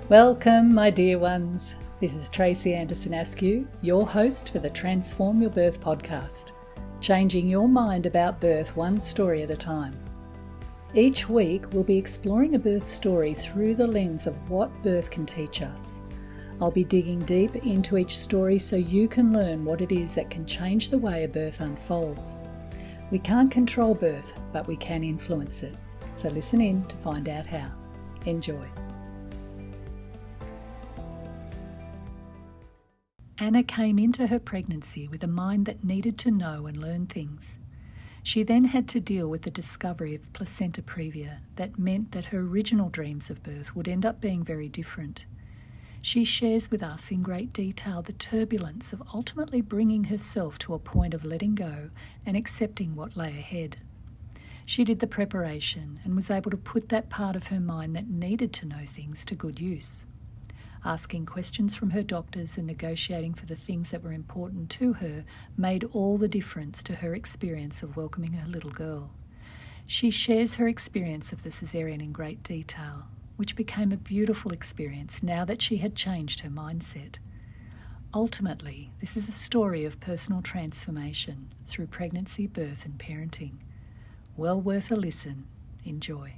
Welcome, my dear ones. This is Tracy Anderson-Askew, your host for the Transform Your Birth podcast, changing your mind about birth one story at a time. Each week, we'll be exploring a birth story through the lens of what birth can teach us. I'll be digging deep into each story so you can learn what it is that can change the way a birth unfolds. We can't control birth, but we can influence it. So listen in to find out how. Enjoy. Anna came into her pregnancy with a mind that needed to know and learn things. She then had to deal with the discovery of Placenta Praevia that meant that her original dreams of birth would end up being very different. She shares with us in great detail the turbulence of ultimately bringing herself to a point of letting go and accepting what lay ahead. She did the preparation and was able to put that part of her mind that needed to know things to good use. Asking questions from her doctors and negotiating for the things that were important to her made all the difference to her experience of welcoming her little girl. She shares her experience of the caesarean in great detail, which became a beautiful experience now that she had changed her mindset. Ultimately, this is a story of personal transformation through pregnancy, birth and parenting. Well worth a listen. Enjoy.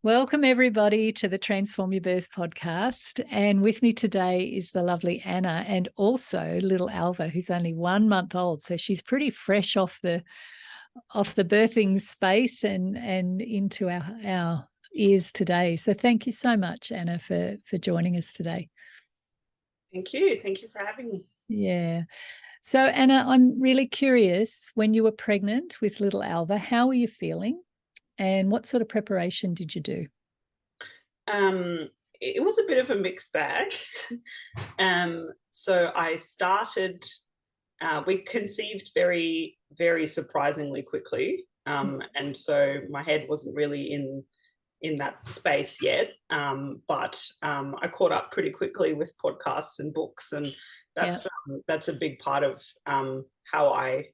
Welcome, everybody, to the Transform Your Birth podcast. And with me today is the lovely Anna and also little Alva, who's only 1 month old. So she's pretty fresh off the birthing space and into our ears today. So thank you so much, Anna, for joining us today. Thank you. Thank you for having me. Yeah. So, Anna, I'm really curious, when you were pregnant with little Alva, how were you feeling? And what sort of preparation did you do? It was a bit of a mixed bag. So I started, we conceived very, very surprisingly quickly. And so my head wasn't really in that space yet. But I caught up pretty quickly with podcasts and books. And that's a big part of how I,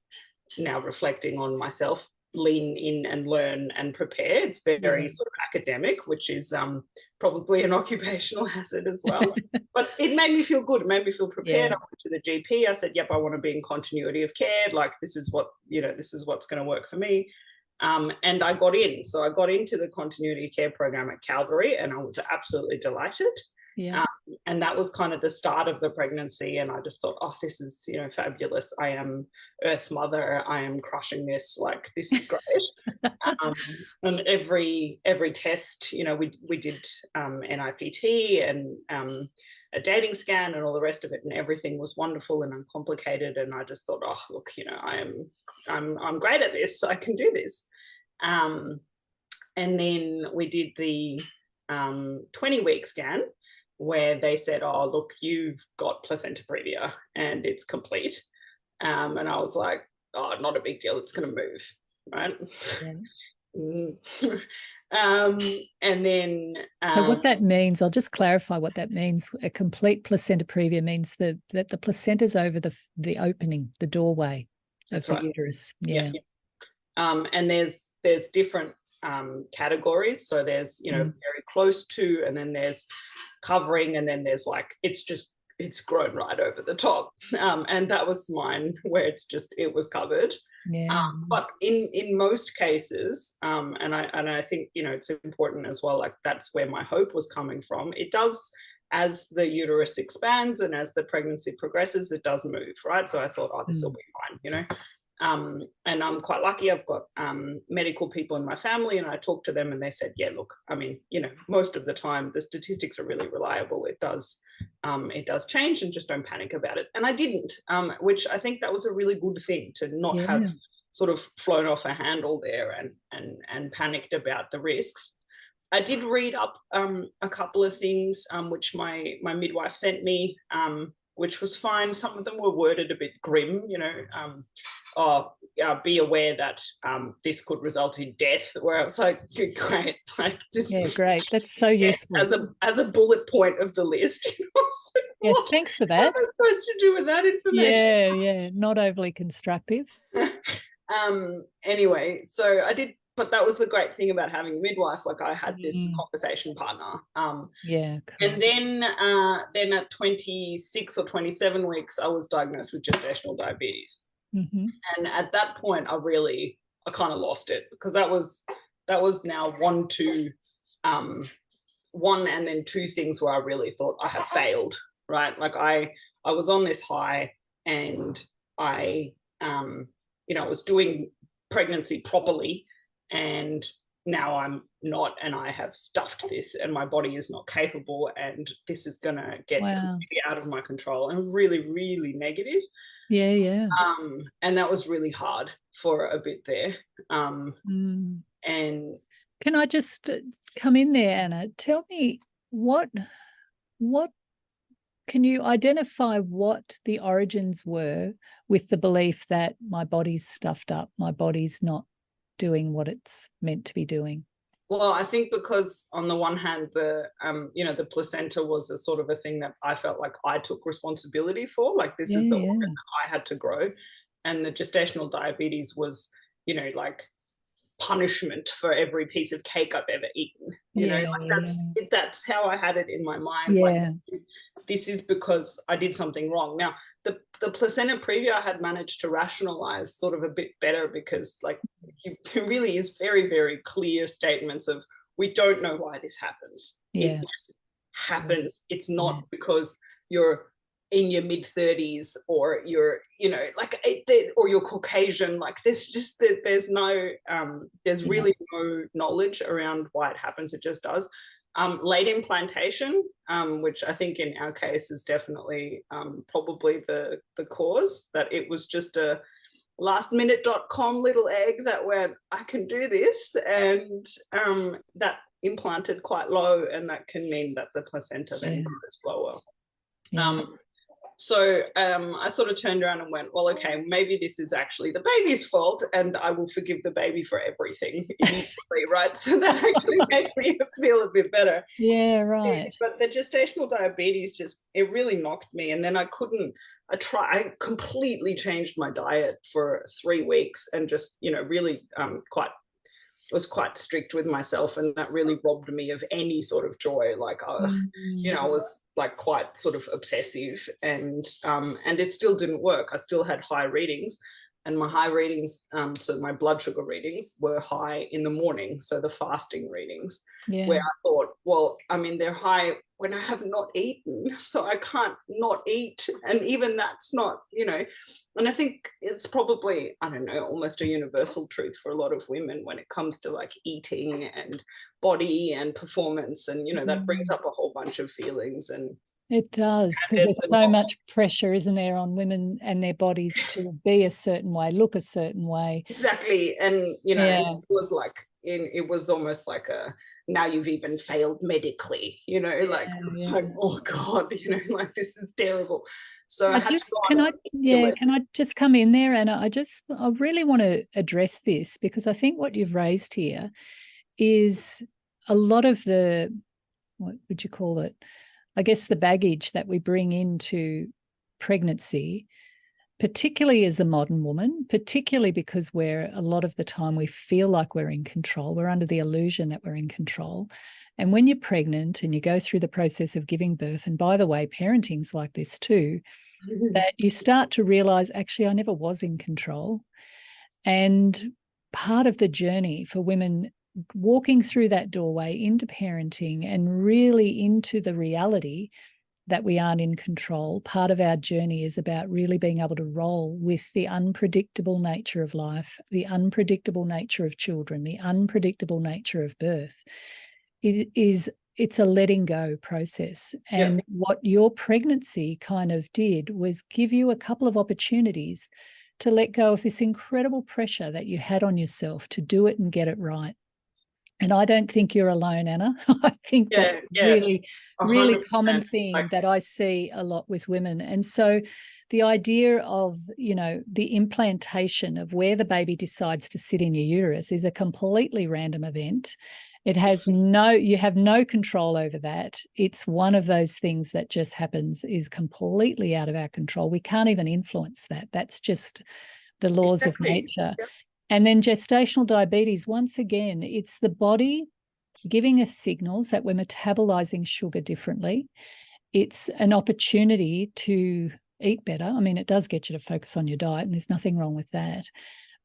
now reflecting on myself, lean in and learn and prepare. It's very sort of academic, which is probably an occupational hazard as well. But it made me feel good. It made me feel prepared. I went to the GP. I said, yep, I want to be in continuity of care. Like, this is what's going to work for me. And I got in. So I got into the continuity care program at Calvary, and I was absolutely delighted. Yeah. And that was kind of the start of the pregnancy. And I just thought, oh, this is, fabulous. I am Earth Mother. I am crushing this. Like, this is great. And every test, we did NIPT and a dating scan and all the rest of it, and everything was wonderful and uncomplicated. And I just thought, oh, look, I'm great at this. I can do this. And then we did the 20-week scan, where they said, oh, look, you've got Placenta Praevia and it's complete. And I was like, oh, not a big deal. It's going to move, right? Yeah. And then... so what that means, I'll just clarify what that means. A complete Placenta Praevia means that the placenta's over the opening, the doorway of the uterus. Yeah. And there's different categories. So there's, very close to, and then there's covering, and then there's like, it's grown right over the top. And that was mine, where it was covered. Yeah. But in most cases, and I think, it's important as well, like that's where my hope was coming from. It does, as the uterus expands and as the pregnancy progresses, it does move, right? So I thought, oh, this will be fine, and I'm quite lucky. I've got medical people in my family, and I talked to them and they said, yeah, look, I mean, most of the time the statistics are really reliable. It does change, and just don't panic about it. And I didn't, which I think that was a really good thing, to not have sort of flown off a handle there and panicked about the risks. I did read up a couple of things which my midwife sent me, which was fine. Some of them were worded a bit grim, be aware that this could result in death, where I was like, great. Like, this is great. That's so useful. As a bullet point of the list. I was like, thanks for that. What am I supposed to do with that information? Yeah, not overly constructive. Anyway, so I did but that was the great thing about having a midwife. Like I had this Mm. conversation partner. Yeah, cool. And then at 26 or 27 weeks, I was diagnosed with gestational diabetes. Mm-hmm. And at that point, I kind of lost it, because that was now one and then two things where I really thought I have failed, right? Like I was on this high, and I was doing pregnancy properly, and now I'm not, and I have stuffed this, and my body is not capable, and this is going to get completely out of my control, and really, really negative. Yeah, yeah. And that was really hard for a bit there. And can I just come in there, Anna? Tell me what can you identify what the origins were with the belief that my body's stuffed up, my body's not doing what it's meant to be doing? Well, I think because on the one hand, the placenta was a sort of a thing that I felt like I took responsibility for. Like this is the organ that I had to grow, and the gestational diabetes was, like punishment for every piece of cake I've ever eaten. That's how I had it in my mind. Yeah. Like this is because I did something wrong. Now, the placenta previa I had managed to rationalize sort of a bit better, because like there really is very, very clear statements of, we don't know why this happens. Yeah. It just happens. It's not because you're in your mid-30s, or you're, or you're Caucasian. Like there's really no knowledge around why it happens. It just does. Late implantation, which I think in our case is definitely probably the cause, that it was just a lastminute.com little egg that went, I can do this, and that implanted quite low, and that can mean that the placenta then grows lower. So I sort of turned around and went, well, okay, maybe this is actually the baby's fault, and I will forgive the baby for everything immediately, right? So that actually made me feel a bit better. Yeah, right. But the gestational diabetes it really knocked me. And then I completely changed my diet for 3 weeks, and just, really was quite strict with myself, and that really robbed me of any sort of joy. Like I was like quite sort of obsessive, and it still didn't work. I still had high readings, and my high readings, so my blood sugar readings were high in the morning, so the fasting readings, where I thought, well, I mean, they're high when I have not eaten, so I can't not eat, and even that's not, and I think it's probably, I don't know, almost a universal truth for a lot of women when it comes to like eating and body and performance, and that brings up a whole bunch of feelings. And it does, because there's so much pressure, isn't there, on women and their bodies to be a certain way, look a certain way. Exactly. And, and this was like, it was almost like now you've even failed medically, it's like, oh God, like this is terrible. So can I just come in there? And I really want to address this, because I think what you've raised here is a lot of the, what would you call it? I guess the baggage that we bring into pregnancy, particularly as a modern woman, particularly because a lot of the time we feel like we're in control. We're under the illusion that we're in control. And when you're pregnant and you go through the process of giving birth, and by the way, parenting's like this too, that you start to realize, actually, I never was in control. And part of the journey for women walking through that doorway into parenting and really into the reality that we aren't in control, part of our journey is about really being able to roll with the unpredictable nature of life, the unpredictable nature of children, the unpredictable nature of birth. It's a letting go process. And what your pregnancy kind of did was give you a couple of opportunities to let go of this incredible pressure that you had on yourself to do it and get it right. And I don't think you're alone, Anna. I think that's really common thing that I see a lot with women. And so the idea of, the implantation of where the baby decides to sit in your uterus is a completely random event. It has you have no control over that. It's one of those things that just happens, is completely out of our control. We can't even influence that. That's just the laws of nature. And then gestational diabetes, once again, it's the body giving us signals that we're metabolizing sugar differently. It's an opportunity to eat better. I mean, it does get you to focus on your diet, and there's nothing wrong with that.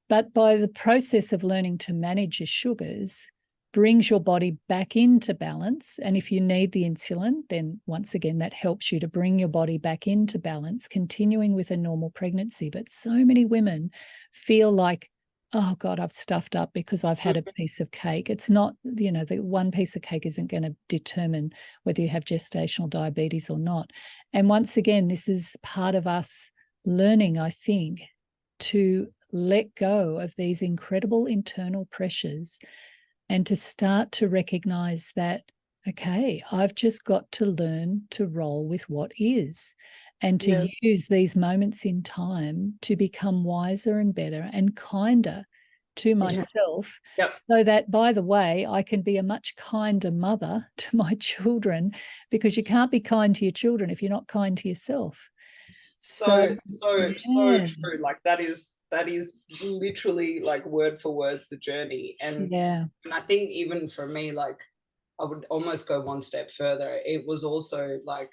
But by the process of learning to manage your sugars, brings your body back into balance. And if you need the insulin, then once again, that helps you to bring your body back into balance, continuing with a normal pregnancy. But so many women feel like, oh God, I've stuffed up because I've had a piece of cake. It's not, the one piece of cake isn't going to determine whether you have gestational diabetes or not. And once again, this is part of us learning, I think, to let go of these incredible internal pressures and to start to recognize that, okay, I've just got to learn to roll with what is, and to use these moments in time to become wiser and better and kinder to myself, so that, by the way, I can be a much kinder mother to my children, because you can't be kind to your children if you're not kind to yourself. So true. Like that is literally like word for word the journey. And I think even for me, like I would almost go one step further. It was also like,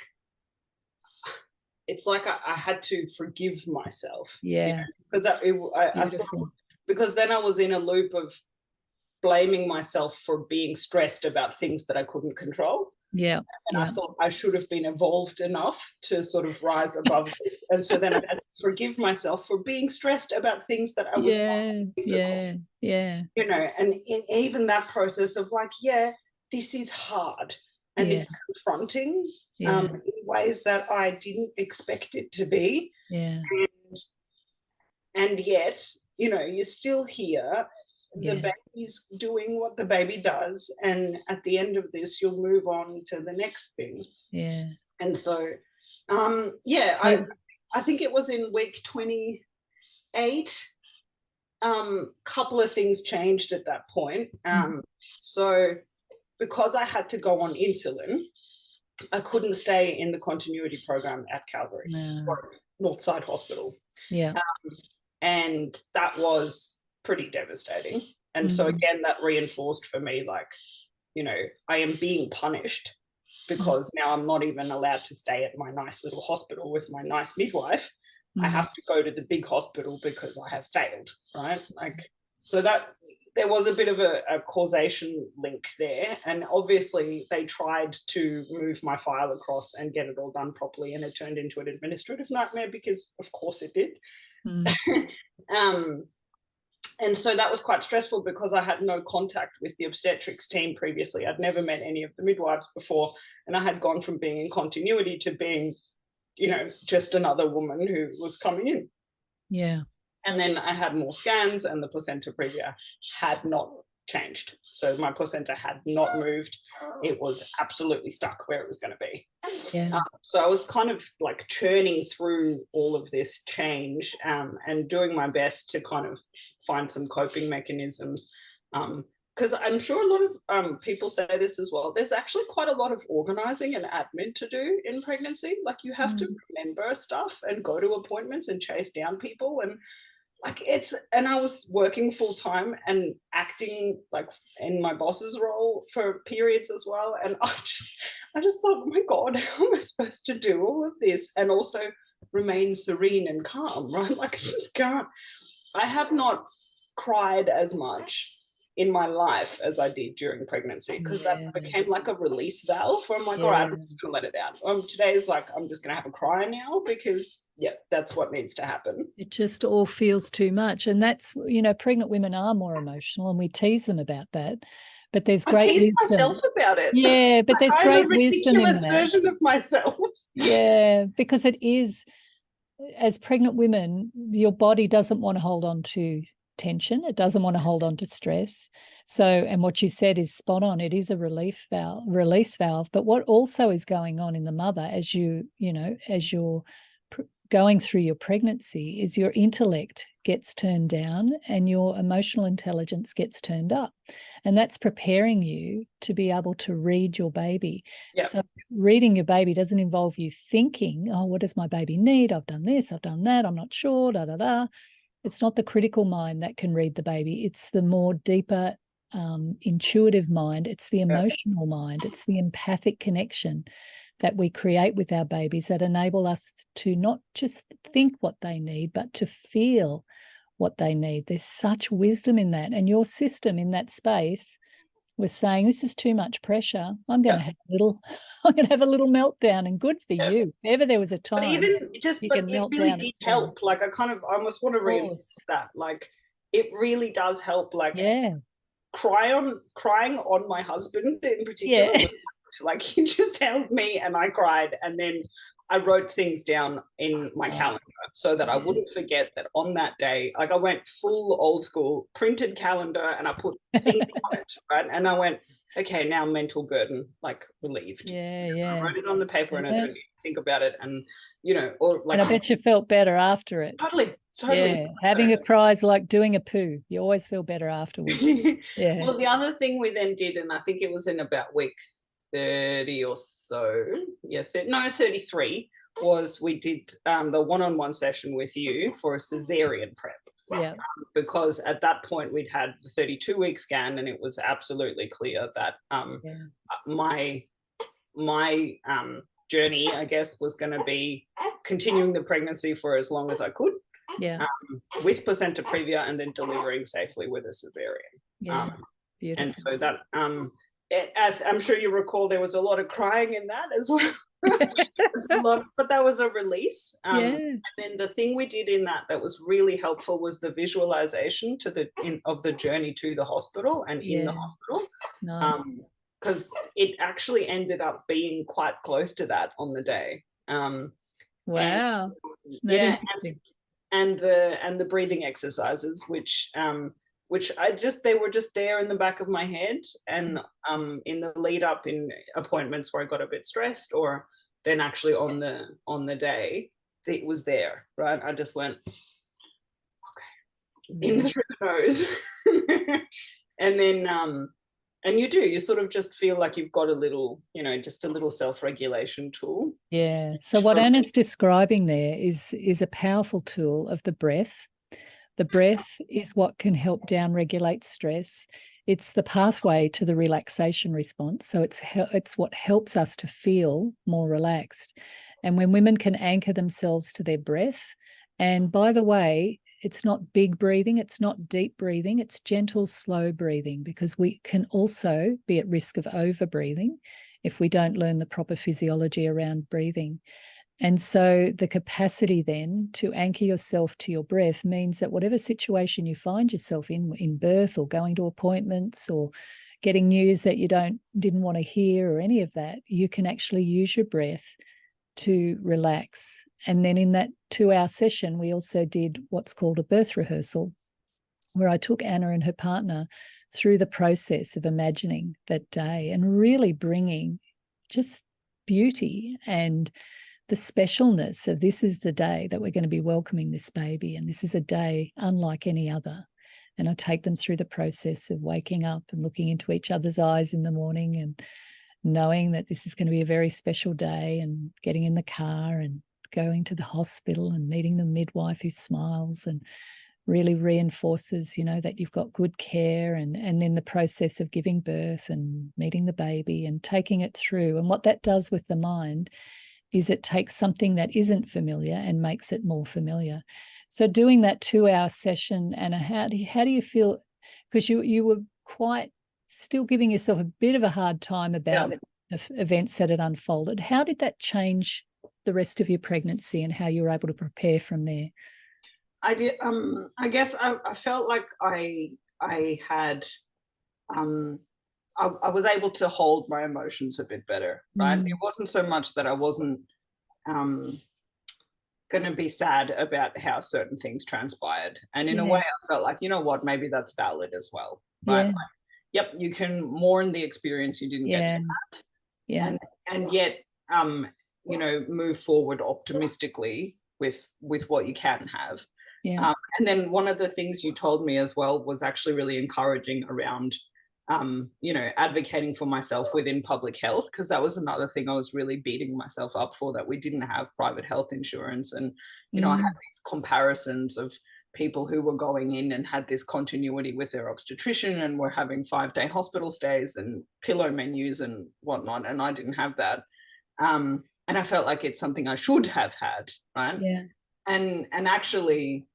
it's like I had to forgive myself. Because I sort of, because then I was in a loop of blaming myself for being stressed about things that I couldn't control. And I thought I should have been evolved enough to sort of rise above this. And so then I had to forgive myself for being stressed about things that I was finding difficult. And in even that process of like, this is hard and it's confronting in ways that I didn't expect it to be. And yet, you're still here. The baby's doing what the baby does, and at the end of this you'll move on to the next thing. And so I think it was in week 28, couple of things changed at that point. So because I had to go on insulin, I couldn't stay in the continuity program at Calvary or Northside Hospital. And that was pretty devastating. And so again, that reinforced for me, like, I am being punished because now I'm not even allowed to stay at my nice little hospital with my nice midwife. I have to go to the big hospital because I have failed, right? Like, so that there was a bit of a causation link there. And obviously they tried to move my file across and get it all done properly, and it turned into an administrative nightmare because of course it did. And so that was quite stressful because I had no contact with the obstetrics team previously. I'd never met any of the midwives before, and I had gone from being in continuity to being, just another woman who was coming in. And then I had more scans, and the placenta previa had not changed. So my placenta had not moved. It was absolutely stuck where it was going to be. So I was kind of like churning through all of this change and doing my best to kind of find some coping mechanisms. Because I'm sure a lot of people say this as well. There's actually quite a lot of organizing and admin to do in pregnancy. Like, you have to remember stuff and go to appointments and chase down people, and like and I was working full time and acting like in my boss's role for periods as well. And I just thought, oh my God, how am I supposed to do all of this and also remain serene and calm, right? Like, I just can't. I have not cried as much in my life as I did during pregnancy, because that became like a release valve where I'm like, all right, I'm just gonna let it out. Today's like, I'm just gonna have a cry now because that's what needs to happen. It just all feels too much. And that's, pregnant women are more emotional, and we tease them about that. But there's great wisdom. I tease myself about it. But there's great wisdom in that. I'm a ridiculous version of myself. Because it is, as pregnant women, your body doesn't want to hold on to tension. It doesn't want to hold on to stress. So, and what you said is spot on. It is a release valve. But what also is going on in the mother as you're going through your pregnancy is your intellect gets turned down and your emotional intelligence gets turned up. And that's preparing you to be able to read your baby. So reading your baby doesn't involve you thinking, oh, what does my baby need? I've done this, I've done that, I'm not sure, It's not the critical mind that can read the baby. It's the more deeper, intuitive mind. It's the emotional mind. It's the empathic connection that we create with our babies that enable us to not just think what they need, but to feel what they need. There's such wisdom in that. And your system in that space was saying, this is too much pressure. I'm going to have a little meltdown, and good for you. If ever there was a time. But it really did help. Like I almost want to reinforce that. Like it really does help. Like crying on my husband in particular. Yeah. Like he just held me and I cried, and then I wrote things down in my calendar so that I wouldn't forget that on that day. Like I went full old school printed calendar and I put things on it, right? And I went, okay, now mental burden, like relieved. So I wrote it on the paper and I don't think about it, and or like. And I bet you felt better after it. Totally. Yeah. Having a cry is like doing a poo. You always feel better afterwards. Yeah. Well, the other thing we then did, and I think it was in about week 30 or so, 33, was we did the one-on-one session with you for a caesarean prep. Yeah. Because at that point we'd had the 32-week scan, and it was absolutely clear that my journey, I guess, was going to be continuing the pregnancy for as long as I could. Yeah. With placenta previa, and then delivering safely with a caesarean. Yeah. Beautiful. And so that I'm sure you recall there was a lot of crying in that as well. But that was a release. And then the thing we did in that was really helpful was the visualization of the journey to the hospital and in the hospital. Nice. Because it actually ended up being quite close to that on the day. Wow. And the breathing exercises, which they were just there in the back of my head, and in the lead up in appointments where I got a bit stressed, or then actually on the day, it was there, right? I just went, okay, in through the nose. And then and you sort of just feel like you've got a little, just a little self-regulation tool. Yeah. So what Anna's describing there is a powerful tool of the breath. The breath is what can help down-regulate stress. It's the pathway to the relaxation response. So it's what helps us to feel more relaxed. And when women can anchor themselves to their breath, and by the way, it's not big breathing, it's not deep breathing, it's gentle, slow breathing, because we can also be at risk of over-breathing if we don't learn the proper physiology around breathing. And so the capacity then to anchor yourself to your breath means that whatever situation you find yourself in birth, or going to appointments, or getting news that you didn't want to hear, or any of that, you can actually use your breath to relax. And then in that 2-hour session, we also did what's called a birth rehearsal, where I took Anna and her partner through the process of imagining that day and really bringing just beauty and the specialness of, this is the day that we're going to be welcoming this baby, and this is a day unlike any other. And I take them through the process of waking up and looking into each other's eyes in the morning and knowing that this is going to be a very special day, and getting in the car and going to the hospital and meeting the midwife who smiles and really reinforces, that you've got good care, and in the process of giving birth and meeting the baby and taking it through. And what that does with the mind is it takes something that isn't familiar and makes it more familiar. So doing that 2-hour session, Anna, how do you feel? Because you were quite still giving yourself a bit of a hard time about the events that had unfolded. How did that change the rest of your pregnancy and how you were able to prepare from there? I did. I guess I felt like I had. I was able to hold my emotions a bit better, right? It wasn't so much that I wasn't going to be sad about how certain things transpired. And in a way, I felt like, maybe that's valid as well, right? Like, yep, you can mourn the experience you didn't get to have. Yeah. And yet, move forward optimistically with what you can have. Yeah. And then one of the things you told me as well was actually really encouraging around advocating for myself within public health, because that was another thing I was really beating myself up for, that we didn't have private health insurance. And, I had these comparisons of people who were going in and had this continuity with their obstetrician and were having 5-day hospital stays and pillow menus and whatnot, and I didn't have that. And I felt like it's something I should have had, right? Yeah. And actually,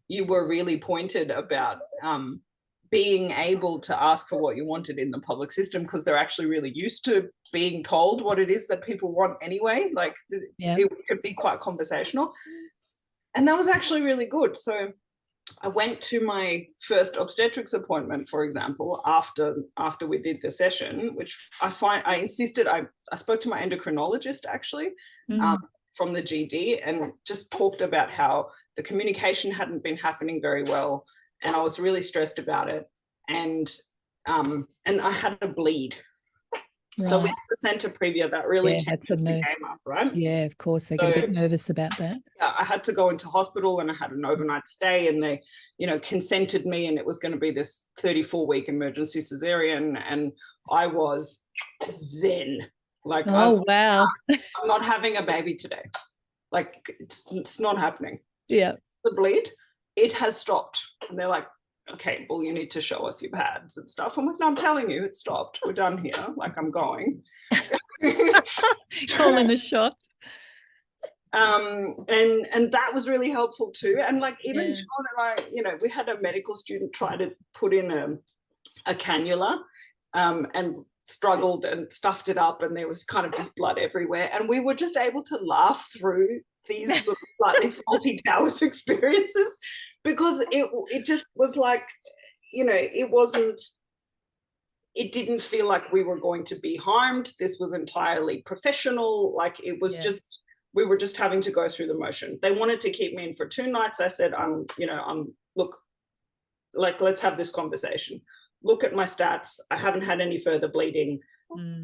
you were really pointed about being able to ask for what you wanted in the public system, because they're actually really used to being told what it is that people want anyway. Like, it could be quite conversational. And that was actually really good. So I went to my first obstetrics appointment, for example, after we did the session, which I insisted, I spoke to my endocrinologist actually, from the GD, and just talked about how the communication hadn't been happening very well, and I was really stressed about it, and I had a bleed. Right. So with Placenta Praevia, that really changes the game up, right? Yeah, of course. They get a bit nervous about that. I had to go into hospital, and I had an overnight stay, and they, consented me, and it was going to be this 34-week emergency caesarean, and I was zen. Like, wow. I'm not having a baby today. Like, it's not happening. Yeah. The bleed, it has stopped. And they're like, okay, well, you need to show us your pads and stuff. I'm like, no, I'm telling you, it stopped. We're done here. Like, I'm going. Calling the shots. And that was really helpful too. And like, even Sean and I, we had a medical student try to put in a cannula, and struggled and stuffed it up, and there was kind of just blood everywhere. And we were just able to laugh through these sort of slightly faulty Taoist experiences, because it just was like, it didn't feel like we were going to be harmed. This was entirely professional. Like, it was just, we were just having to go through the motion. They wanted to keep me in for 2 nights. I said, look, like, let's have this conversation. Look at my stats. I haven't had any further bleeding.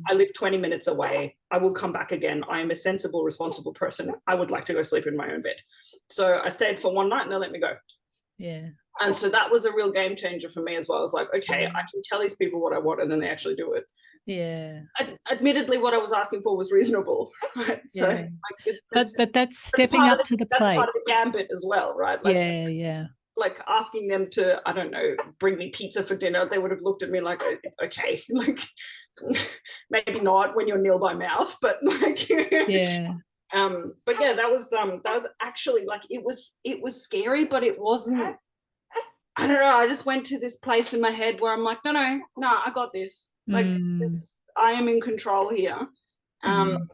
I live 20 minutes away. I will come back again. I am a sensible, responsible person. I would like to go sleep in my own bed. So I stayed for 1 night, and they let me go. Yeah. And so that was a real game changer for me as well. I was like, okay, I can tell these people what I want, and then they actually do it. Yeah. Admittedly, what I was asking for was reasonable, right? So, but that's stepping up to the plate. That's part of the gambit as well, right? Like, yeah. Like, asking them to, I don't know, bring me pizza for dinner, they would have looked at me like, okay, like, maybe not when you're nil by mouth, but like, but yeah, that was actually, like, it was scary, but it wasn't. I don't know. I just went to this place in my head where I'm like, no, I got this. Like, I am in control here. And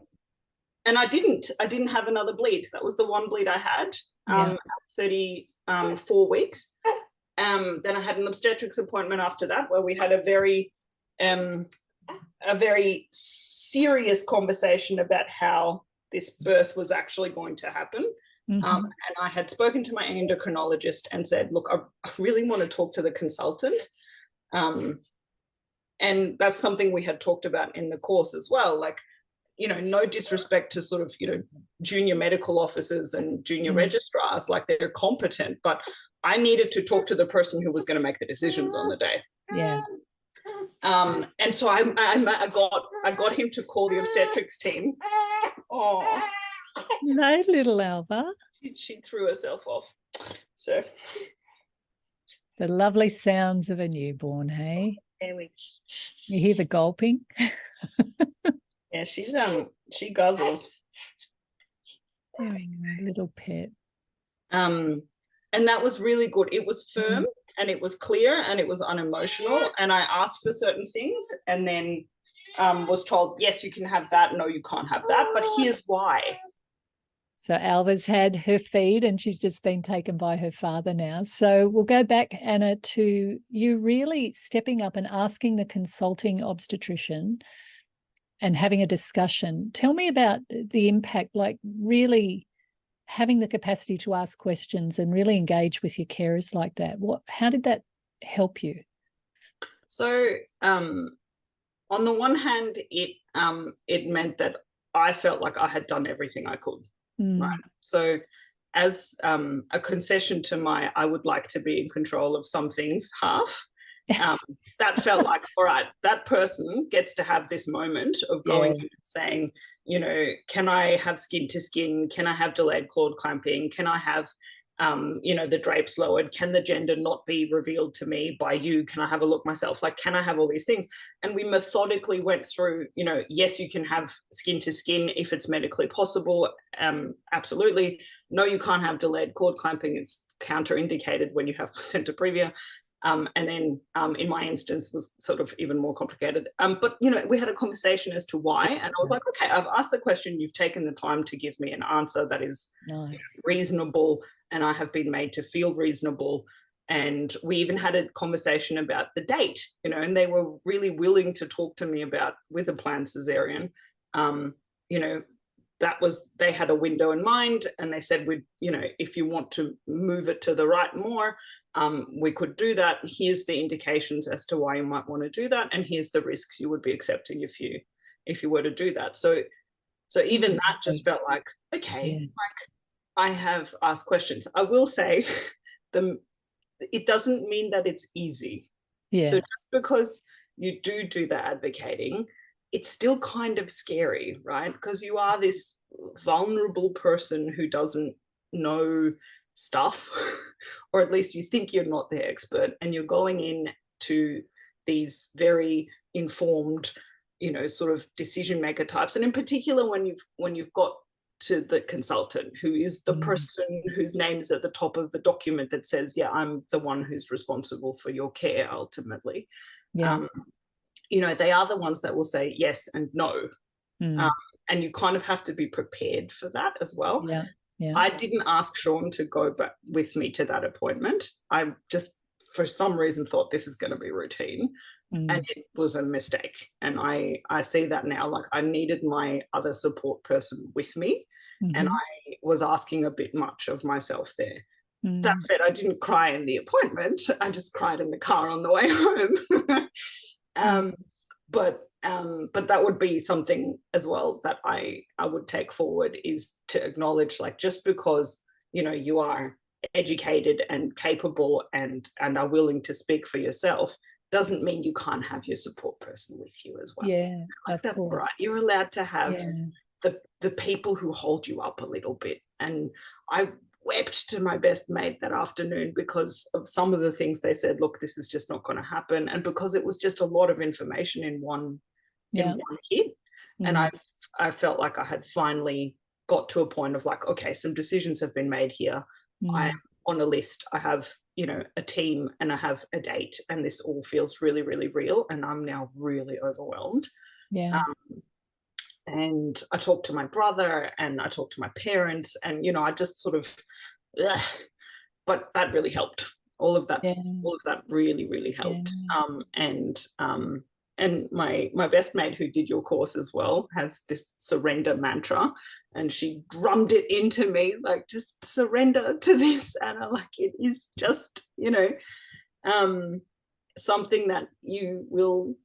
I didn't have another bleed. That was the one bleed I had. At 34 weeks. Then I had an obstetrics appointment after that, where we had a very serious conversation about how this birth was actually going to happen. And I had spoken to my endocrinologist and said, look, I really want to talk to the consultant. And that's something we had talked about in the course as well. Like, no disrespect to sort of, junior medical officers and junior registrars, like, they're competent, but I needed to talk to the person who was going to make the decisions on the day. Yeah. And so I got him to call the obstetrics team. Oh, no, little Alva. She threw herself off. So the lovely sounds of a newborn, hey? You hear the gulping? Yeah, she guzzles. Very little pet. And that was really good. It was firm and it was clear and it was unemotional. And I asked for certain things, and then was told, yes, you can have that. No, you can't have that. But here's why. So Alva's had her feed, and she's just been taken by her father now. So we'll go back, Anna, to you really stepping up and asking the consulting obstetrician and having a discussion. Tell me about the impact, like really having the capacity to ask questions and really engage with your carers like that. How did that help you? So on the one hand, it meant that I felt like I had done everything I could. Right. So as a concession to my, I would like to be in control of some things, that felt like, all right, that person gets to have this moment of going and saying, can I have skin to skin? Can I have delayed cord clamping? Can I have the drapes lowered? Can the gender not be revealed to me by you? Can I have a look myself? Like, can I have all these things? And we methodically went through, yes, you can have skin to skin if it's medically possible. Absolutely. No, you can't have delayed cord clamping. It's counterindicated when you have placenta previa. And then in my instance was sort of even more complicated. But, we had a conversation as to why. And I was like, okay, I've asked the question. You've taken the time to give me an answer that is reasonable. And I have been made to feel reasonable. And we even had a conversation about the date, and they were really willing to talk to me about, with a planned caesarean, they had a window in mind, and they said, if you want to move it to the right more, we could do that. Here's the indications as to why you might want to do that, and here's the risks you would be accepting if you were to do that. So even that just felt like, okay, like I have asked questions. I will say, it doesn't mean that it's easy. Yeah. So just because you do the advocating, it's still kind of scary, right? Because you are this vulnerable person who doesn't know stuff, or at least you think you're not the expert, and you're going in to these very informed, sort of decision maker types. And in particular, when you've got to the consultant, who is the person whose name is at the top of the document that says, yeah, I'm the one who's responsible for your care ultimately. Yeah. They are the ones that will say yes and no. And you kind of have to be prepared for that as well. Yeah. Yeah. I didn't ask Sean to go back with me to that appointment. I just, for some reason, thought this is going to be routine. And it was a mistake. And I see that now. Like, I needed my other support person with me. And I was asking a bit much of myself there. That said, I didn't cry in the appointment. I just cried in the car on the way home. But that would be something as well that I would take forward, is to acknowledge, like, just because, you are educated and capable and are willing to speak for yourself, doesn't mean you can't have your support person with you as well. Yeah, like, that's course. Right. You're allowed to have the people who hold you up a little bit. And I wept to my best mate that afternoon because of some of the things they said. Look, this is just not going to happen. And because it was just a lot of information in one hit. And I felt like I had finally got to a point of like, okay, some decisions have been made here. I am on a list. I have, a team, and I have a date, and this all feels really, really real. And I'm now really overwhelmed. Yeah. And I talked to my brother, and I talked to my parents, and, I just sort of, but that really helped. All of that really, really helped. And my best mate, who did your course as well, has this surrender mantra, and she drummed it into me, like, just surrender to this. And I like, it is just, something that you will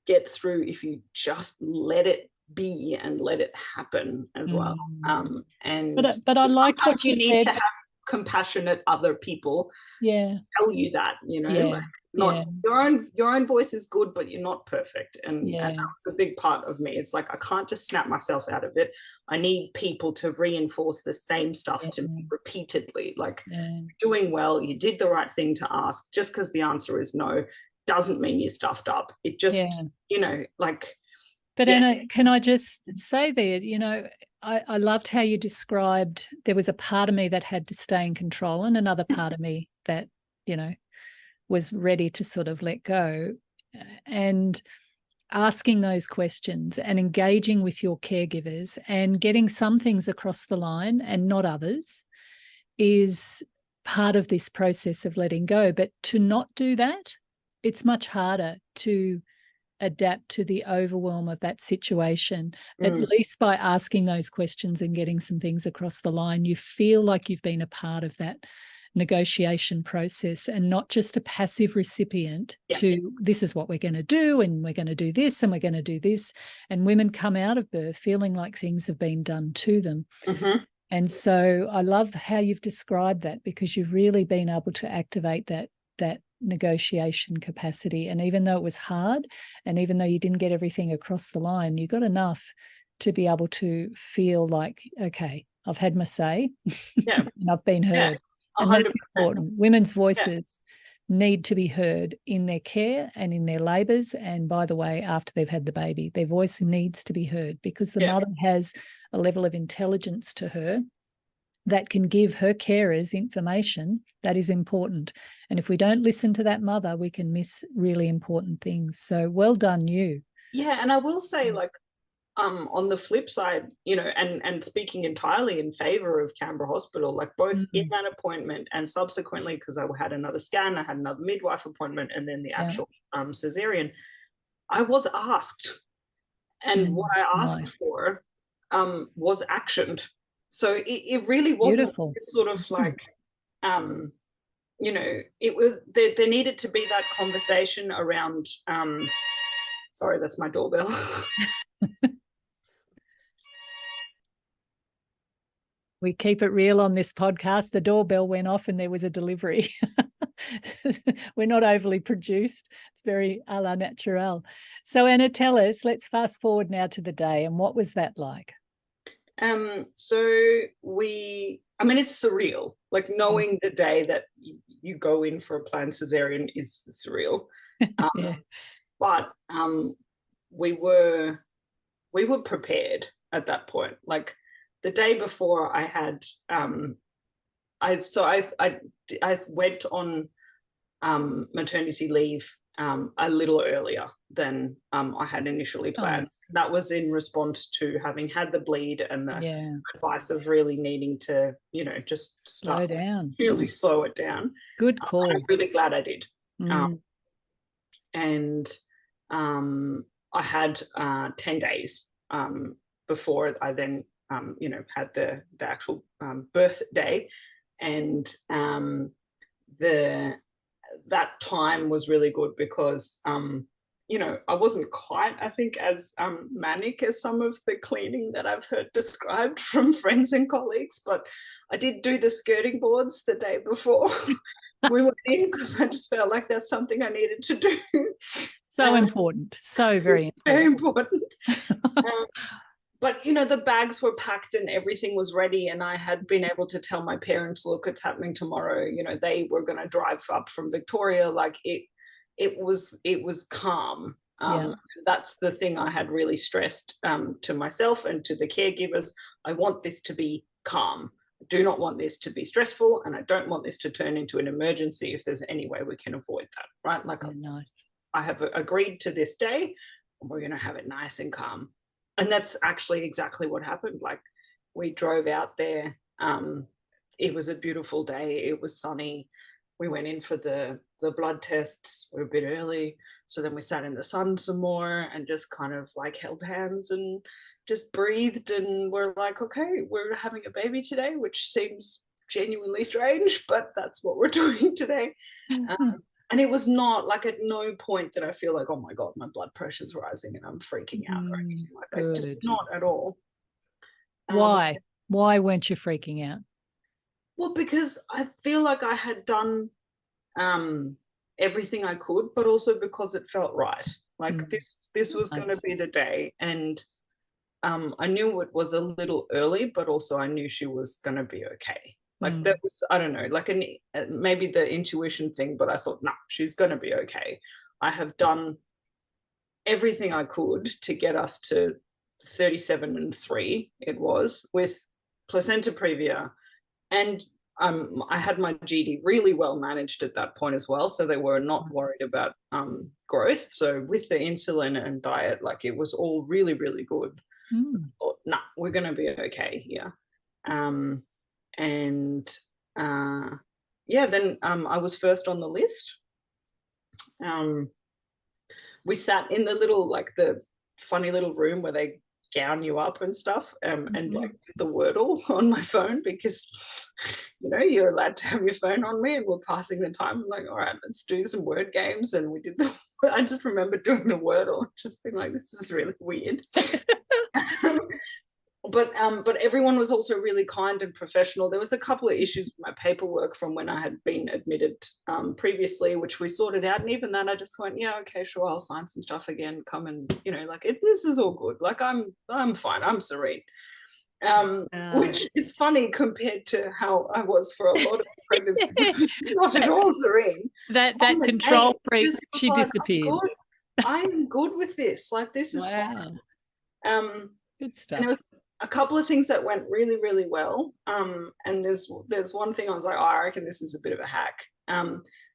get through if you just let it be and let it happen as well. But I like what you need to have compassionate other people tell you that, like, not your own voice is good, but you're not perfect. And that's a big part of me. It's like, I can't just snap myself out of it. I need people to reinforce the same stuff to me repeatedly, like, doing well, you did the right thing to ask. Just because the answer is no doesn't mean you stuffed up. It just like. But Anna, can I just say there, I loved how you described there was a part of me that had to stay in control, and another part of me that, was ready to sort of let go. And asking those questions and engaging with your caregivers and getting some things across the line and not others is part of this process of letting go. But to not do that, it's much harder to adapt to the overwhelm of that situation. At least by asking those questions and getting some things across the line, you feel like you've been a part of that negotiation process and not just a passive recipient to, this is what we're going to do, and we're going to do this, and we're going to do this. And women come out of birth feeling like things have been done to them. And so I love how you've described that, because you've really been able to activate that negotiation capacity. And even though it was hard, and even though you didn't get everything across the line, you got enough to be able to feel like, okay, I've had my say and I've been heard. And that's 100%. important. Women's voices need to be heard in their care and in their labours. And by the way, after they've had the baby, their voice needs to be heard, because the mother has a level of intelligence to her that can give her carers information that is important. And if we don't listen to that mother, we can miss really important things. So well done, you. Yeah, and I will say, like, on the flip side, and speaking entirely in favor of Canberra Hospital, like both in that appointment and subsequently, because I had another scan, I had another midwife appointment, and then the actual caesarean, I was asked, and what I asked for was actioned. So it really wasn't sort of like, it was, there needed to be that conversation around, sorry, that's my doorbell. We keep it real on this podcast. The doorbell went off and there was a delivery. We're not overly produced. It's very a la naturel. So Anna, tell us, let's fast forward now to the day. And what was that like? So it's surreal. Like, knowing the day that you go in for a planned cesarean is surreal. But we were prepared at that point. Like, the day before, I had I went on maternity leave a little earlier than I had initially planned. Nice. That was in response to having had the bleed and the advice of really needing to, just slow down, really slow it down. Good call. I'm really glad I did. And I had 10 days before I then had the actual birth day, and that time was really good because I wasn't quite, I think, as manic as some of the cleaning that I've heard described from friends and colleagues, but I did do the skirting boards the day before we went in, because I just felt like that's something I needed to do. So important, so very important. Very important. But, the bags were packed and everything was ready, and I had been able to tell my parents, look, it's happening tomorrow. They were going to drive up from Victoria. Like, it was calm. That's the thing I had really stressed to myself and to the caregivers. I want this to be calm. I do not want this to be stressful, and I don't want this to turn into an emergency if there's any way we can avoid that, right? Like, nice. I have agreed to this day, and we're going to have it nice and calm. And that's actually exactly what happened. Like, we drove out there. It was a beautiful day. It was sunny. We went in for the blood tests. We were a bit early. So then we sat in the sun some more and just kind of like held hands and just breathed. And we're like, okay, we're having a baby today, which seems genuinely strange, but that's what we're doing today. And it was not like, at no point did I feel like, oh my God, my blood pressure's rising and I'm freaking out or anything like that. Just not at all. Why? Why weren't you freaking out? Well, because I feel like I had done everything I could, but also because it felt right. Like, this was going to be the day. And I knew it was a little early, but also I knew she was going to be okay. Like, that was, I don't know, like maybe the intuition thing, but I thought, no, she's going to be okay. I have done everything I could to get us to 37 and 3, it was, with Placenta Praevia. And I had my GD really well managed at that point as well. So they were not worried about growth. So with the insulin and diet, like, it was all really, really good. I thought, no, we're going to be okay here. Then I was first on the list. We sat in the little, like, the funny little room where they gown you up and stuff, and like did the Wordle on my phone, because you're allowed to have your phone on me, and we're passing the time. I'm like, all right, let's do some word games. And we did I just remember doing the Wordle, just being like, this is really weird. But everyone was also really kind and professional. There was a couple of issues with my paperwork from when I had been admitted previously, which we sorted out. And even then, I just went, yeah, okay, sure, I'll sign some stuff again. Come and, this is all good. Like, I'm fine. I'm serene. which is funny compared to how I was for a lot of pregnancies. Not at all serene. That control freak, she like, disappeared. I'm good with this. Like, this is fine. Good stuff. And there was a couple of things that went really, really well. And there's one thing I was like, oh, I reckon this is a bit of a hack.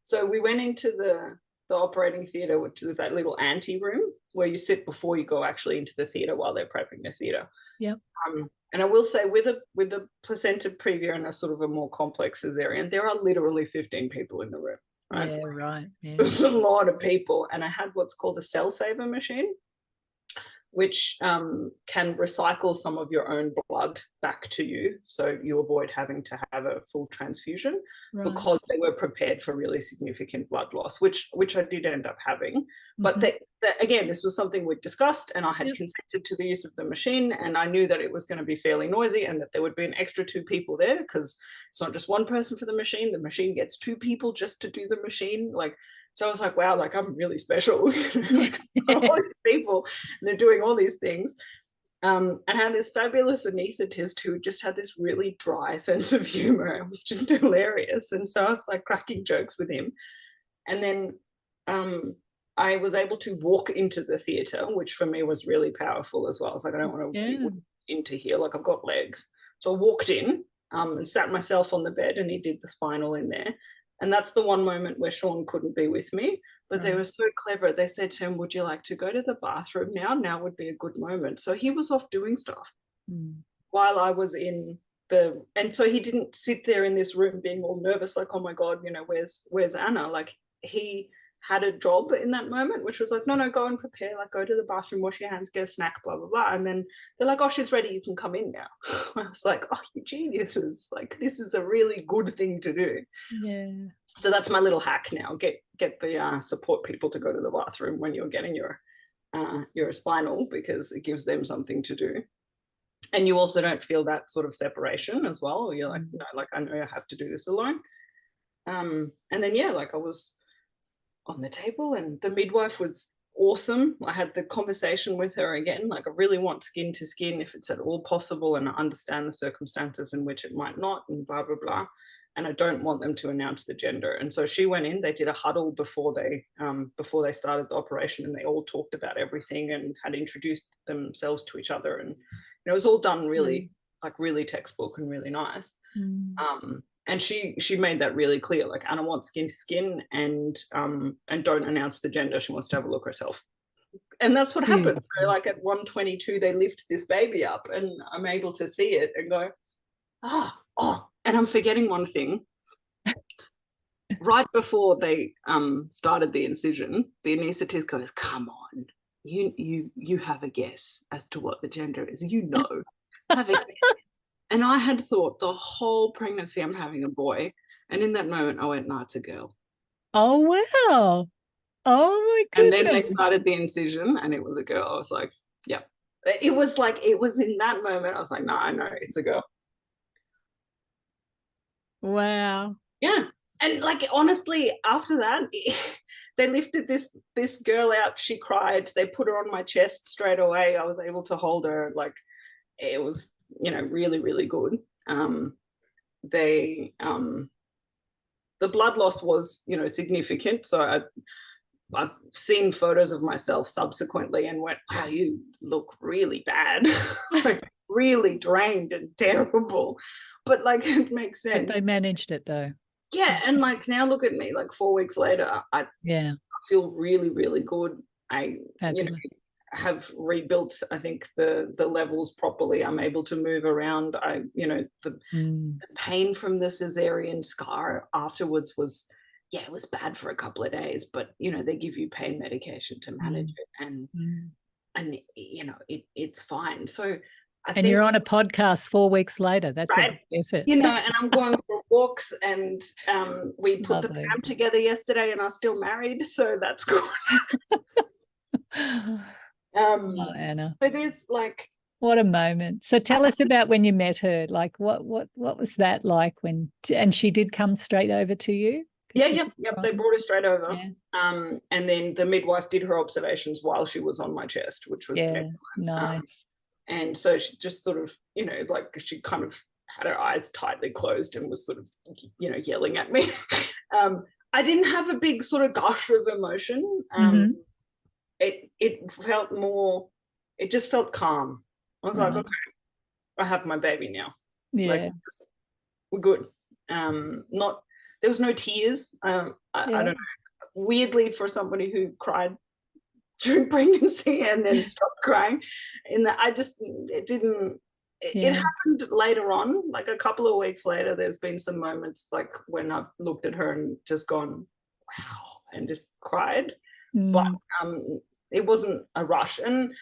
So we went into the operating theatre, which is that little ante room where you sit before you go actually into the theatre while they're prepping the theatre. Yep. And I will say, with the placenta previa and a sort of a more complex caesarean, there are literally 15 people in the room. Right? Yeah, right. Yeah. There's a lot of people. And I had what's called a cell saver machine, which can recycle some of your own blood back to you, so you avoid having to have a full transfusion, because they were prepared for really significant blood loss, which I did end up having. But again, this was something we'd discussed, and I had consented to the use of the machine, and I knew that it was going to be fairly noisy and that there would be an extra 2 people there, because it's not just one person for the machine gets 2 people just to do the machine. Like, so I was like, wow, like, I'm really special. Like, all these people, and they're doing all these things. And I had this fabulous anaesthetist who just had this really dry sense of humor. It was just hilarious. And so I was like cracking jokes with him. And then I was able to walk into the theatre, which for me was really powerful as well. I was like, I don't want to be into here. Like, I've got legs. So I walked in and sat myself on the bed, and he did the spinal in there. And that's the one moment where Sean couldn't be with me, but they were so clever. They said to him, would you like to go to the bathroom now? Now would be a good moment. So he was off doing stuff while I was in and so he didn't sit there in this room being all nervous, like, oh my God, you know, where's Anna? Like, he had a job in that moment, which was like, no, go and prepare, like, go to the bathroom, wash your hands, get a snack, blah, blah, blah. And then they're like, oh, she's ready, you can come in now. I was like, oh, you geniuses. Like, this is a really good thing to do. Yeah. So that's my little hack now. Get the support people to go to the bathroom when you're getting your spinal, because it gives them something to do. And you also don't feel that sort of separation as well. You're like, no, like, I know I have to do this alone. And then, like, I was on the table, and the midwife was awesome. I had the conversation with her again, like, I really want skin to skin if it's at all possible, and I understand the circumstances in which it might not, and blah, blah, blah. And I don't want them to announce the gender. And so she went in, they did a huddle before they started the operation, and they all talked about everything and had introduced themselves to each other. And it was all done really, like, really textbook and really nice. And she made that really clear, like, Anna wants skin to skin, and don't announce the gender. She wants to have a look herself. And that's what happened. So, like, at 1:22, they lift this baby up, and I'm able to see it and go, and I'm forgetting one thing. Right before they started the incision, the anaesthetist goes, come on, you have a guess as to what the gender is. You know, have a guess. And I had thought the whole pregnancy I'm having a boy. And in that moment, I went, no, it's a girl. Oh, wow. Oh, my goodness. And then they started the incision, and it was a girl. I was like, yep. It was in that moment, I was like, no, I know, it's a girl. Wow. Yeah. And, like, honestly, after that, they lifted this girl out. She cried. They put her on my chest straight away. I was able to hold her. Like, it was, really, really good. The blood loss was, significant. So I've seen photos of myself subsequently and went, wow, you look really bad. Like, really drained and terrible. But, like, it makes sense. But they managed it, though. Yeah. And, like, now look at me, like, 4 weeks later, I feel really, really good. I have rebuilt, I think, the levels properly. I'm able to move around. The pain from the cesarean scar afterwards was, it was bad for a couple of days, but, they give you pain medication to manage it, and it's fine. So I think you're on a podcast 4 weeks later. That's a big effort. And I'm going for walks, and we put the pram together yesterday, and I'm still married, so that's good. Anna. So there's, like, what a moment. So tell us about when you met her. Like, what was that like and she did come straight over to you? Yep. They brought her straight over. And then the midwife did her observations while she was on my chest, which was excellent. Nice. And so she just sort of, like she kind of had her eyes tightly closed and was sort of, yelling at me. I didn't have a big sort of gush of emotion. It felt more, it just felt calm. I was like, okay, I have my baby now. Yeah. Like, we're good. There was no tears. I don't know. Weirdly, for somebody who cried during pregnancy and then stopped crying, it happened later on, like a couple of weeks later. There's been some moments like when I've looked at her and just gone, wow, and just cried. But it wasn't a rush, and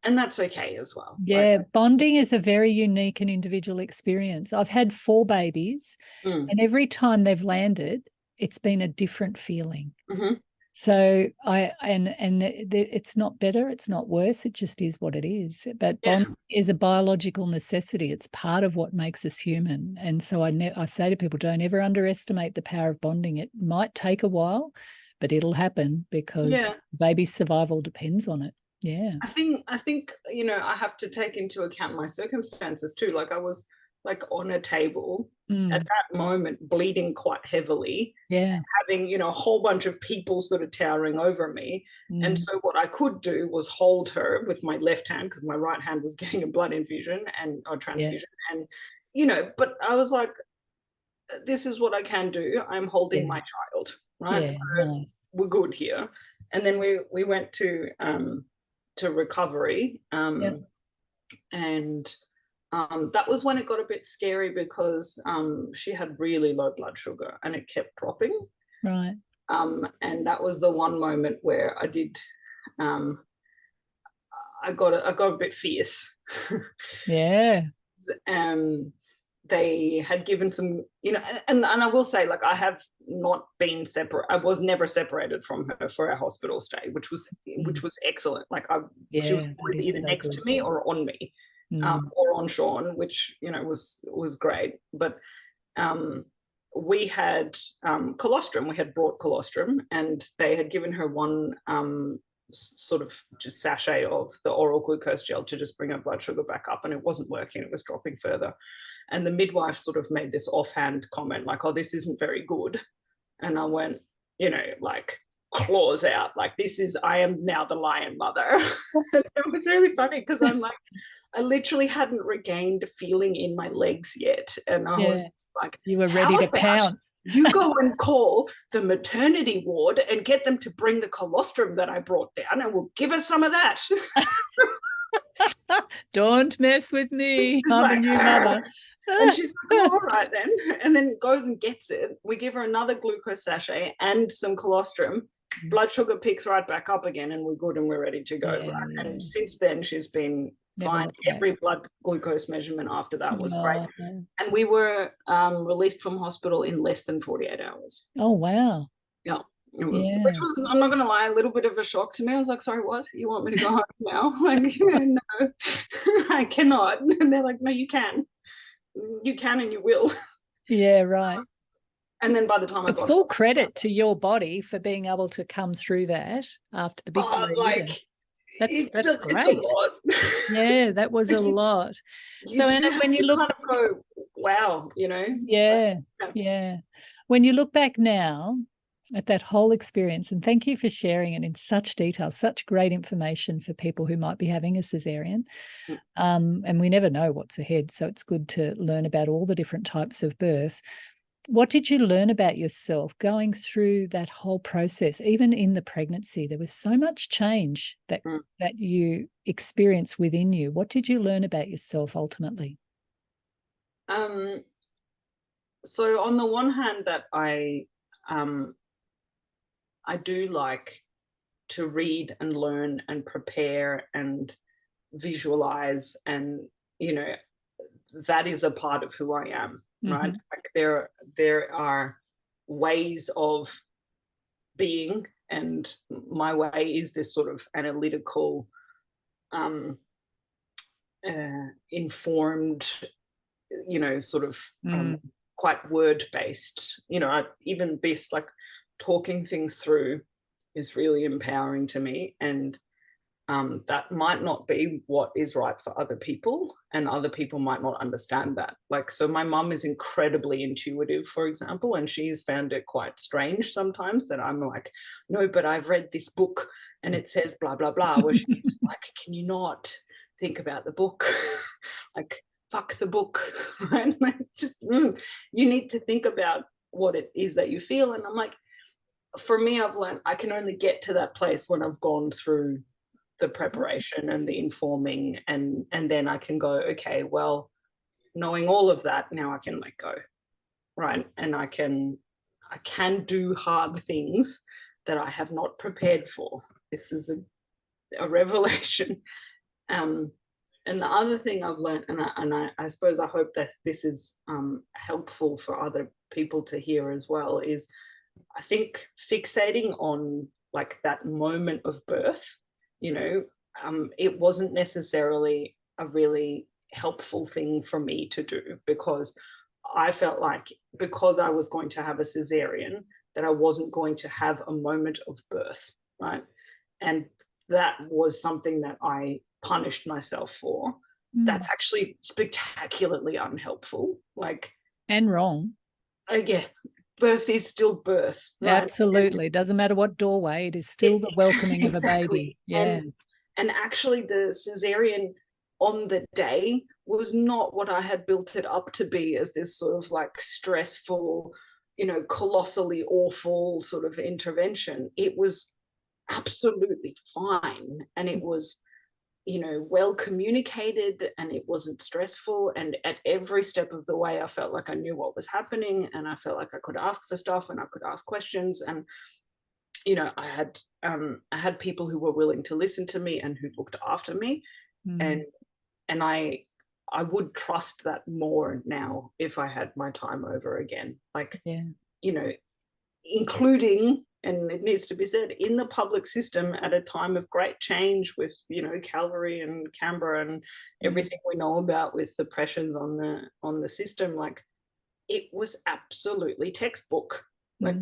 that's okay as well. Yeah, bonding is a very unique and individual experience. I've had 4 babies, and every time they've landed, it's been a different feeling. So it's not better, it's not worse, it just is what it is. But bonding is a biological necessity. It's part of what makes us human. And so I say to people, don't ever underestimate the power of bonding. It might take a while, but it'll happen because baby's survival depends on it. Yeah. I think I have to take into account my circumstances too. Like I was like on a table at that moment, bleeding quite heavily, having a whole bunch of people sort of towering over me. And so what I could do was hold her with my left hand, because my right hand was getting a blood infusion or transfusion. And but I was like, this is what I can do. I'm holding my child, right? So we're good here. And then we went to recovery, and that was when it got a bit scary, because she had really low blood sugar and it kept dropping. Right. And that was the one moment where I did, I got a bit fierce. Yeah. They had given some, and I will say, like, I have not been separate. I was never separated from her for our hospital stay, which was excellent. Like she was always either next to me or on me, or on Sean, which was great. But we had colostrum. We had brought colostrum, and they had given her one sort of just sachet of the oral glucose gel to just bring her blood sugar back up, and it wasn't working. It was dropping further. And the midwife sort of made this offhand comment like, oh, this isn't very good. And I went, like, claws out, like, I am now the lion mother. It was really funny, because I'm like, I literally hadn't regained feeling in my legs yet. And I was just like, you were ready to pounce. You go and call the maternity ward and get them to bring the colostrum that I brought down, and we'll give her some of that. Don't mess with me. I'm a new mother. And she's like, oh, all right then. And then goes and gets it. We give her another glucose sachet and some colostrum. Blood sugar picks right back up again, and we're good and we're ready to go. Right? And since then, she's been fine. Every blood glucose measurement after that was great. And we were released from hospital in less than 48 hours. Oh, wow. Yeah. It was, which was, I'm not going to lie, a little bit of a shock to me. I was like, sorry, what? You want me to go home now? Like, no, I cannot. And they're like, no, you can. You can and you will. Yeah, right. And then by the time I got full credit to your body for being able to come through that after the big that's great. A lot. Yeah, that was a lot. So when you look, kind of go, wow, Yeah. When you look back now at that whole experience, and thank you for sharing it in such detail, such great information for people who might be having a cesarean. And we never know what's ahead, so it's good to learn about all the different types of birth. What did you learn about yourself going through that whole process? Even in the pregnancy, there was so much change that you experienced within you. What did you learn about yourself ultimately? So on the one hand, that I do like to read and learn and prepare and visualize, and that is a part of who I am. Right? Like there are ways of being, and my way is this sort of analytical, informed, sort of quite word-based. Even this, like, talking things through is really empowering to me. And that might not be what is right for other people, and other people might not understand that. Like, so my mum is incredibly intuitive, for example, and she's found it quite strange sometimes that I'm like, no, but I've read this book and it says blah, blah, blah, where she's just like, can you not think about the book? Like, fuck the book, right? Like, just, you need to think about what it is that you feel. And I'm like, for me, I've learned I can only get to that place when I've gone through the preparation and the informing, and then I can go, okay, well, knowing all of that, now I can let go, right? And I can do hard things that I have not prepared for. This is a revelation. And the other thing I've learned, and I suppose I hope that this is helpful for other people to hear as well, is I think fixating on like that moment of birth, you know, it wasn't necessarily a really helpful thing for me to do, because I felt like because I was going to have a cesarean, that I wasn't going to have a moment of birth, right? And that was something that I punished myself for. That's actually spectacularly unhelpful. Like, and wrong. Yeah, birth is still birth, right? Absolutely. Doesn't matter what doorway, it is still the welcoming exactly. of a baby. Yeah. And actually the cesarean on the day was not what I had built it up to be, as this sort of like stressful, you know, colossally awful sort of intervention. It was absolutely fine, and it was, you know, well communicated, and it wasn't stressful, and at every step of the way I felt like I knew what was happening, and I felt like I could ask for stuff and I could ask questions. And you know, I had people who were willing to listen to me and who looked after me. and I would trust that more now if I had my time over again. Like, yeah. you know, including, and it needs to be said, in the public system at a time of great change with, you know, Calvary and Canberra and everything we know about with the pressures on the system, like, it was absolutely textbook. Like,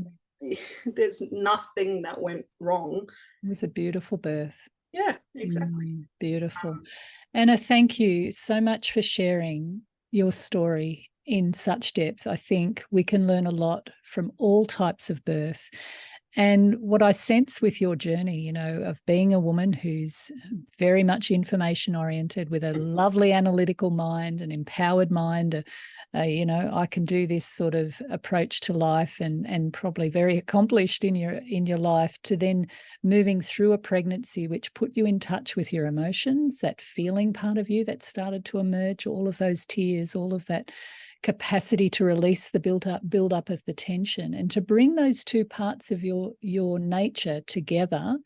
there's nothing that went wrong. It was a beautiful birth. Yeah, exactly. Beautiful. Anna, thank you so much for sharing your story in such depth. I think we can learn a lot from all types of birth. And what I sense with your journey, you know, of being a woman who's very much information oriented, with a lovely analytical mind, an empowered mind, you know, I can do this sort of approach to life, and probably very accomplished in your life, to then moving through a pregnancy which put you in touch with your emotions, that feeling part of you that started to emerge, all of those tears, all of that capacity to release the build up of the tension, and to bring those two parts of your nature together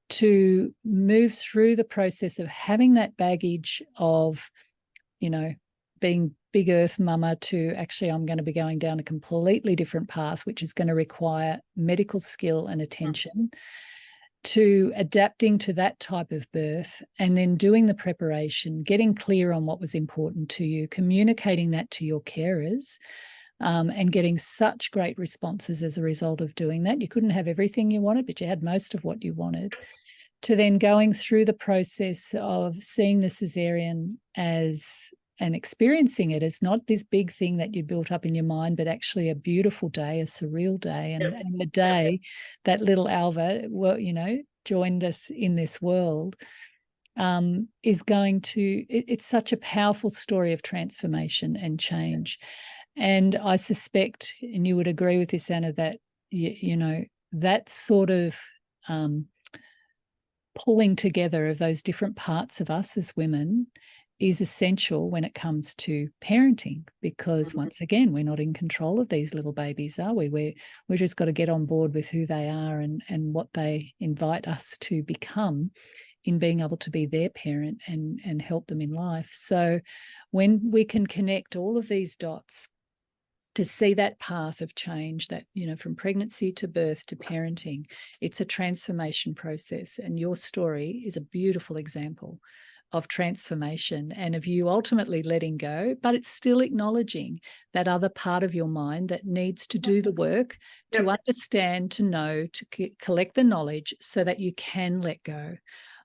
to move through the process of having that baggage of, you know, being big earth mama, to actually, I'm going to be going down a completely different path, which is going to require medical skill and attention, to adapting to that type of birth, and then doing the preparation, getting clear on what was important to you, communicating that to your carers, and getting such great responses as a result of doing that. You couldn't have everything you wanted, but you had most of what you wanted. To then going through the process of seeing the cesarean as, and experiencing it as, not this big thing that you built up in your mind, but actually a beautiful day, a surreal day. And the day that little Alva, well, you know, joined us in this world, is going to, it's such a powerful story of transformation and change. And I suspect, and you would agree with this, Anna, that, you know, that sort of pulling together of those different parts of us as women is essential when it comes to parenting, because once again, we're not in control of these little babies, are we? We're just got to get on board with who they are and what they invite us to become in being able to be their parent and help them in life. So when we can connect all of these dots to see that path of change, that, you know, from pregnancy to birth to parenting, it's a transformation process. And your story is a beautiful example of transformation and of you ultimately letting go, but it's still acknowledging that other part of your mind that needs to do the work to understand, to know, to collect the knowledge so that you can let go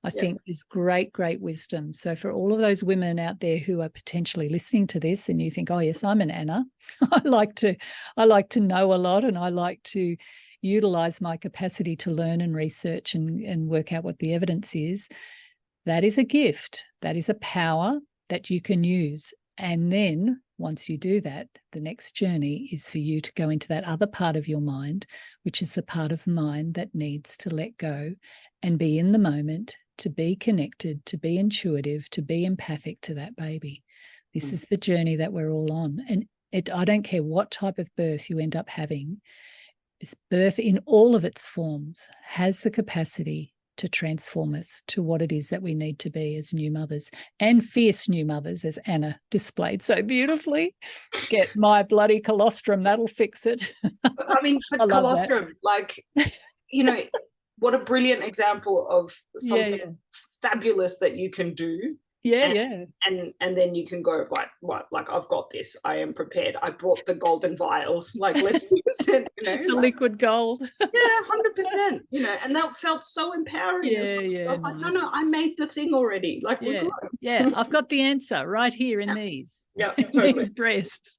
I think is great, great wisdom. So for all of those women out there who are potentially listening to this and you think, oh yes, I'm an Anna. I like to know a lot, and I like to utilize my capacity to learn and research and work out what the evidence is. That is a gift. That is a power that you can use. And then once you do that, the next journey is for you to go into that other part of your mind, which is the part of mind that needs to let go and be in the moment, to be connected, to be intuitive, to be empathic to that baby. This is the journey that we're all on. And I don't care what type of birth you end up having, this birth in all of its forms has the capacity to transform us to what it is that we need to be as new mothers, and fierce new mothers, as Anna displayed so beautifully. Get my bloody colostrum, that'll fix it. I mean, but colostrum, like, you know, what a brilliant example of something fabulous that you can do. And then you can go, right, like, I've got this. I am prepared. I brought the golden vials. Like, let's use it, the liquid gold. 100%, and that felt so empowering. I was like, no, I made the thing already. Like, we're good. I've got the answer right here in these. Totally. These breasts.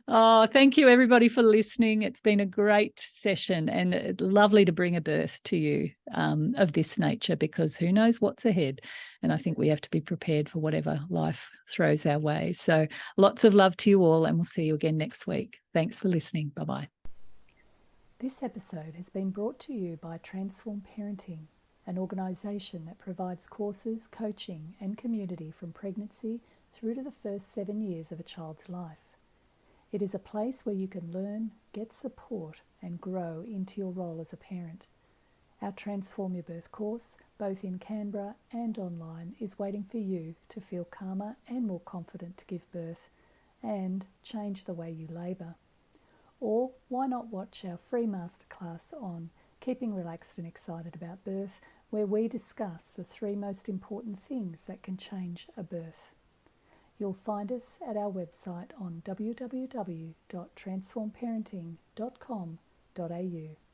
Oh, thank you everybody for listening. It's been a great session and lovely to bring a birth to you of this nature, because who knows what's ahead. And I think we have to be prepared for whatever life throws our way. So lots of love to you all, and we'll see you again next week. Thanks for listening. Bye-bye. This episode has been brought to you by Transform Parenting, an organisation that provides courses, coaching and community from pregnancy through to the first 7 years of a child's life. It is a place where you can learn, get support and grow into your role as a parent. Our Transform Your Birth course, both in Canberra and online, is waiting for you to feel calmer and more confident to give birth and change the way you labour. Or why not watch our free masterclass on Keeping Relaxed and Excited About Birth, where we discuss the 3 most important things that can change a birth. You'll find us at our website on www.transformparenting.com.au.